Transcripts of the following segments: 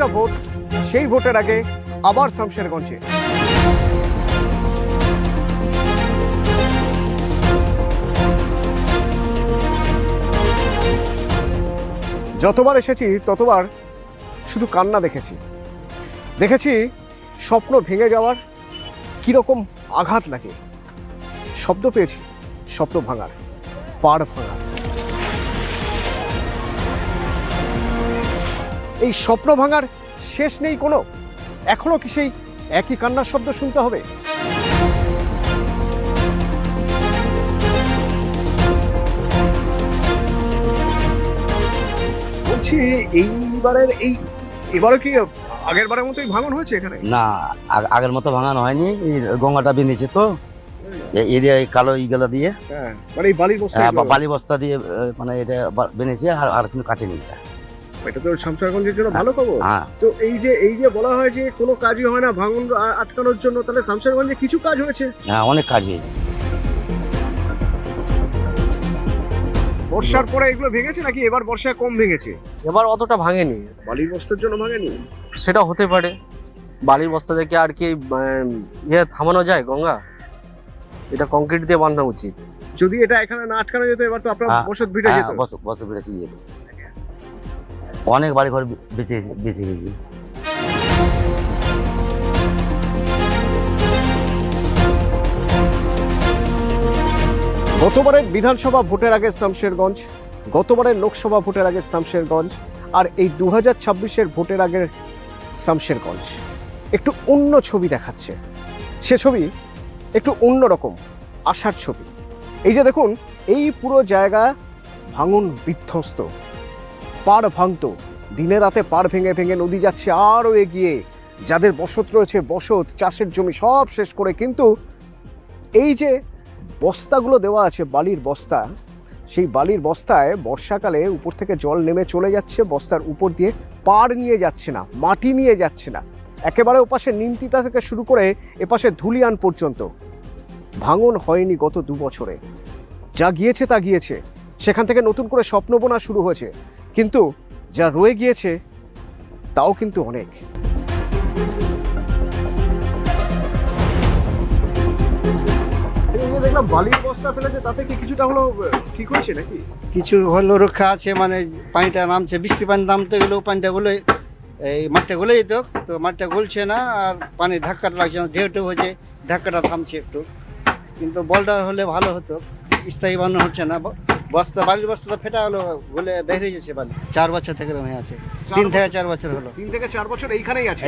একটা ভোট, সেই ভোটের আগে আবার শামশেরগঞ্জে যতবার এসেছি ততবার শুধু কান্না দেখেছি, দেখেছি স্বপ্ন ভেঙে যাওয়ার কীরকম আঘাত লাগে। শব্দ পেয়েছি স্বপ্ন ভাঙার, পাড় ভাঙার। এই স্বপ্ন ভাঙার শেষ নেই কোনো, এখনো কি সেই একই কান্নার শব্দ শুনতে হবে? বলছি এবারে কি আগের বারের মতোই ভাঙন হয়েছে এখানে? না, আগের মতো ভাঙানো হয়নি। এই গঙ্গাটা বেঁধেছে তো এরিয়া কালো ইগুলো দিয়ে, মানে এই বালির বস্তা, বালি বস্তা দিয়ে, মানে এটা বেঁধেছে আর কোনো কাটেনি। এটা তো শামশেরগঞ্জের জন্য ভালো খবর। তো এই যে বলা হয় যে কোনো কাজই হয় না ভাঙন আটকানোর জন্য, তাহলে শামশেরগঞ্জে কিছু কাজ হয়েছে? হ্যাঁ, অনেক কাজ হয়েছে। বর্ষার পরে এগুলো ভেঙেছে নাকি এবার বর্ষায় কম ভেঙেছে? এবার অতটা ভাঙেনি। বালির বস্তার জন্য ভাঙেনি? সেটা হতে পারে, বালির বস্তা থেকে আর কি থামানো যায় গঙ্গা? এটা কংক্রিট দিয়ে বাঁধা উচিত। যদি এটা এখানে না আটকানো যেত এবার তো আপনার বসত ভিটে যেত। বসত ভিটে চলে যেত। অনেক বাড়ি ঘর বেঁচে গেছে। গতবারের বিধানসভা ভোটের আগে শামশেরগঞ্জ, গতবারের লোকসভা ভোটের আগে শামশেরগঞ্জ, আর এই 2026-এর ভোটের আগের শামশেরগঞ্জ একটু অন্য ছবি দেখাচ্ছে। সে ছবি একটু অন্যরকম, আশার ছবি। এই যে দেখুন, এই পুরো জায়গা ভাঙন বিধ্বস্ত, পাড় ভাঙত, দিনে রাতে পাড় ভেঙে ভেঙে নদী যাচ্ছে আরও এগিয়ে। যাদের বসত রয়েছে, বসত, চাষের জমি সব শেষ করে। কিন্তু এই যে বস্তাগুলো দেওয়া আছে, বালির বস্তা, সেই বালির বস্তায় বর্ষাকালে উপর থেকে জল নেমে চলে যাচ্ছে, বস্তার উপর দিয়ে পাড় নিয়ে যাচ্ছে না, মাটি নিয়ে যাচ্ছে না। একেবারে ওপাশে নিমতিতা থেকে শুরু করে এপাশে ধুলিয়ান পর্যন্ত ভাঙন হয়নি গত 2 বছরে। যা গিয়েছে তা গিয়েছে, সেখান থেকে নতুন করে স্বপ্ন বোনা শুরু হয়েছে, কিন্তু যা রয়ে গিয়েছে তাও কিন্তু অনেক। দেখলাম বালির বস্তা ফেলেছে, তাতে কি কিছুটা হলো ঠিক হয়েছে নাকি? কিছু হলো রক্ষা আছে, মানে পানিটা নামছে, বৃষ্টি পানি নামতে গেলেও পানিটা গলে এই মাঠটা গলে যেত, তো মাঠটা গলছে না, আর পানি ধাক্কাটা লাগছে না, ঢেউ হয়েছে, ধাক্কাটা থামছে একটু। কিন্তু বলটা হলে ভালো হতো, স্থায়ী বানানো হচ্ছে না। বস্তা, বালির বস্তা ফেটা হলো, গলে বেরিয়ে যাচ্ছে বালি। 4 বছর থেকে হয়ে আছে, 3 থেকে 4 বছর হলো। 3 থেকে 4 বছর এইখানেই আছে,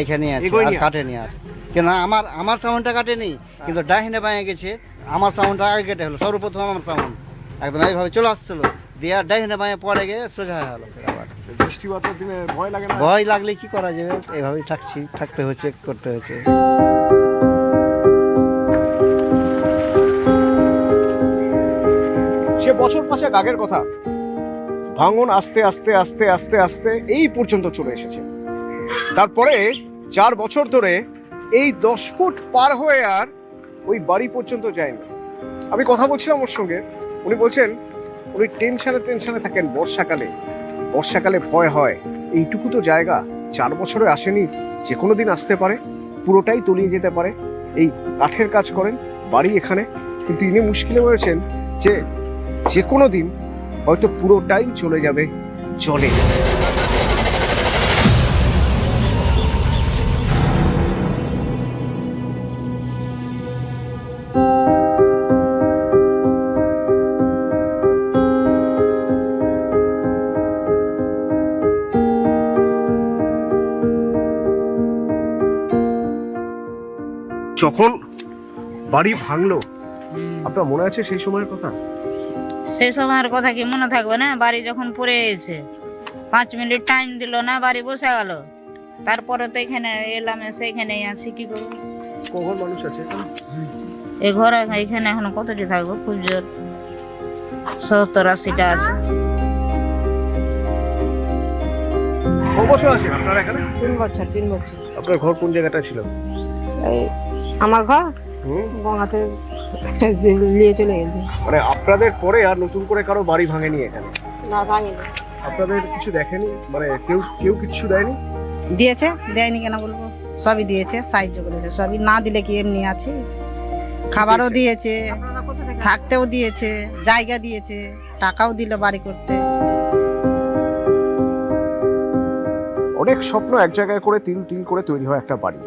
আর কাটেনি। আর কেন আমার সাউন্ডটা কাটেনি, কিন্তু ডাহিনে বাঁয়ে গেছে। আমার সাউন্ডটা আগে কেটে হলো, সর্বপ্রথম আমার সাউন্ড একদম এইভাবে চলে আসছিল, দিয়ে ডাহিনে বাঁয়ে পড়ে গিয়ে সোজা হলো। আবার বৃষ্টি বাতার দিনে ভয় লাগে না? ভয় লাগলে কি করা যাবে, এইভাবেই থাকতে হচ্ছে, করতে হচ্ছে। সে বছর 5 আগের কথা, ভাঙন আস্তে আস্তে আস্তে আস্তে আস্তে এই পর্যন্ত চলে এসেছে। তারপরে 4 বছর ধরে এই 10 ফুট পার হয়ে আর ওই বাড়ি পর্যন্ত যায়নি। আমি কথা বলছিলাম ওর সঙ্গে, উনি বলছেন উনি টেনশনে থাকেন। বর্ষাকালে ভয় হয়, এইটুকু তো জায়গা 4 বছরে আসেনি, যে কোনো দিন আসতে পারে, পুরোটাই তলিয়ে যেতে পারে। এই কাঠের কাজ করেন, বাড়ি এখানে, কিন্তু ইনি মুশকিলে রয়েছেন যে কোনো দিন হয়তো পুরোটাই চলে যাবে জলে। যখন বাড়ি ভাঙলো, আপনার মনে আছে সেই সময়ের কথা? সেই সময়ের কথা কি মনে থাকবে না? বাড়ি যখন পড়ে গেছে, 5 মিনিট টাইম দিল না, বাড়ি বসে গেল। তারপরে তো এখানে এলাম, এসে এখানেই আছি, কি করবো? কখন মানুষ আছে এই ঘরে? এখানে এখন কতটি থাকবো? খুব জোর 70-80টা আছে। বছর আছে আপনার এখানে? 3 বছর। আপনার ঘর কোন জায়গাটা ছিল? আমার ঘর গঙ্গাতে নিয়ে চলে গেছে। মানে আপনাদের পরে আর নতুন করে কারো বাড়ি ভাঙেনি এখানে? না, ভাঙেনি। আপনাদের কিছু দেখেনি, মানে কেউ কিছু দেয়নি? দিয়েছে, দেয়নি কেন বলবো, সবই দিয়েছে, সাহায্য করেছে সবই। না দিলে কি এমনি আছে? খাবারও দিয়েছে, থাকতেও দিয়েছে, জায়গা দিয়েছে, টাকাও দিল বাড়ি করতে। অনেক স্বপ্ন এক জায়গায় করে তিল তিল করে তৈরি হয় একটা বাড়ি।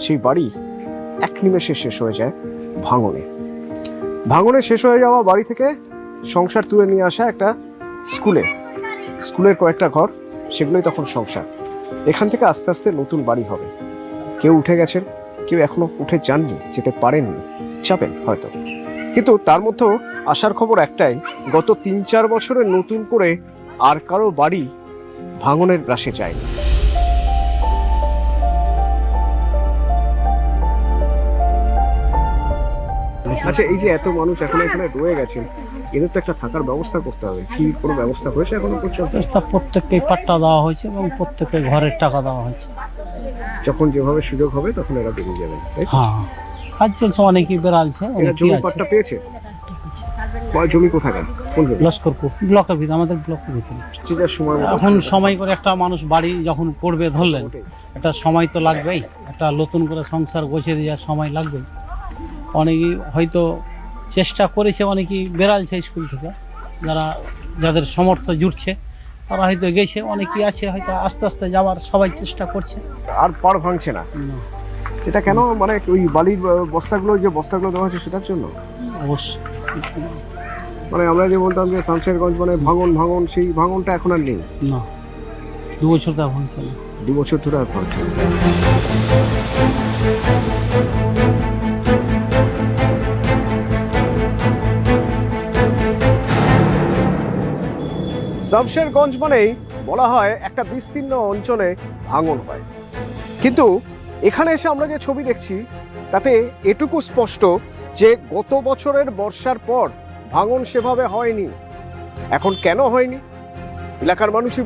সেই বাড়ি এক নিমেষে শেষ হয়ে যায় ভাঙনে। ভাঙনে শেষ হয়ে যাওয়া বাড়ি থেকে সংসার তুলে নিয়ে আসা একটা স্কুলের কয়েকটা ঘর, সেগুলোই তখন সংসার। এখান থেকে আস্তে আস্তে নতুন বাড়ি হবে। কেউ উঠে গেছেন, কেউ এখনো উঠে যাননি, যেতে পারেননি, যাবেন হয়তো। কিন্তু তার মধ্যেও আসার খবর একটাই, গত 3-4 বছরে নতুন করে আর কারো বাড়ি ভাঙনের গ্রাসে যায়নি। আচ্ছা, এই যে এত মানুষ এখন এখানে রয়ে গেছেন, এদের তো একটা থাকার ব্যবস্থা করতে হবে। কি কোনো ব্যবস্থা হয়েছে এখনো পর্যন্ত? প্রত্যেককে পাট্টা দেওয়া হয়েছে এবং প্রত্যেককে ঘরের টাকা দেওয়া হয়েছে। যখন যেভাবে সুযোগ হবে তখন এরা বেরিয়ে যাবেন, তাই তো? হ্যাঁ, কাজ চলছে, অনেকেই বেড়ালছে। এরা জমি পাট্টা পেয়েছে? জমি কোথাকার? কোন জমি? লস্করপুর ব্লকের ভিতরে, আমাদের ব্লকের ভিতরে। যেটার সময় মতো এখন সময় করে একটা মানুষ বাড়ি যখন করবে ধরলেন, একটা সময় তো লাগবেই, একটা নতুন করে সংসার গোছিয়ে দেওয়ার সময় লাগবেই। অনেকেই হয়তো চেষ্টা করেছে, অনেকেই বেড়ালছে স্কুল থেকে, যাদের সমর্থ জুটছে তারা হয়তো গেছে, অনেকেই আছে হয়তো আস্তে আস্তে যাওয়ার সবাই চেষ্টা করছে। আর পাড় ভাঙছে না, এটা কেন? মানে ওই বালির বস্তাগুলো দেওয়া হচ্ছে সেটার জন্য? অবশ্যই। মানে আমরা যে বলতাম যে শামশেরগঞ্জ মানে ভাঙন, সেই ভাঙনটা এখন আর নেই। না, 2 বছর তা ভাঙছে না। 2 বছর ধরে আর ভাঙছে না। শামশেরগঞ্জ মানেই বলা হয় একটা বিস্তীর্ণ অঞ্চলে ভাঙন হয়, কিন্তু এখানে এসে আমরা যে ছবি দেখছি তাতে এটুকু স্পষ্ট যে গত বছরের বর্ষার পর ভাঙন সেভাবে হয়নি। এখন কেন হয়নি এলাকার মানুষই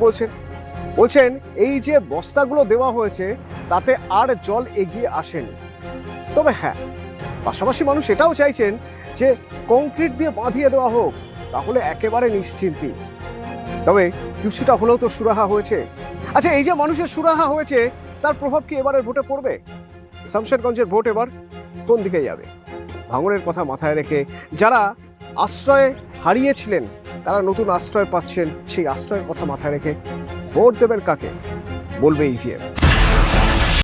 বলছেন এই যে বস্তাগুলো দেওয়া হয়েছে তাতে আর জল এগিয়ে আসেনি। তবে হ্যাঁ, পাশাপাশি মানুষ এটাও চাইছেন যে কংক্রিট দিয়ে বাঁধিয়ে দেওয়া হোক, তাহলে একেবারে নিশ্চিন্তি। তবে কিছুটা হলেও তো সুরাহা হয়েছে। আচ্ছা, এই যে মানুষের সুরাহা হয়েছে তার প্রভাব কি এবারের ভোটে পড়বে? শামশেরগঞ্জের ভোট এবার কোন দিকে যাবে? ভাঙনের কথা মাথায় রেখে যারা আশ্রয় হারিয়েছিলেন তারা নতুন আশ্রয় পাচ্ছেন, সেই আশ্রয়ের কথা মাথায় রেখে ভোট দেবেন কাকে, বলবে ইভিএম।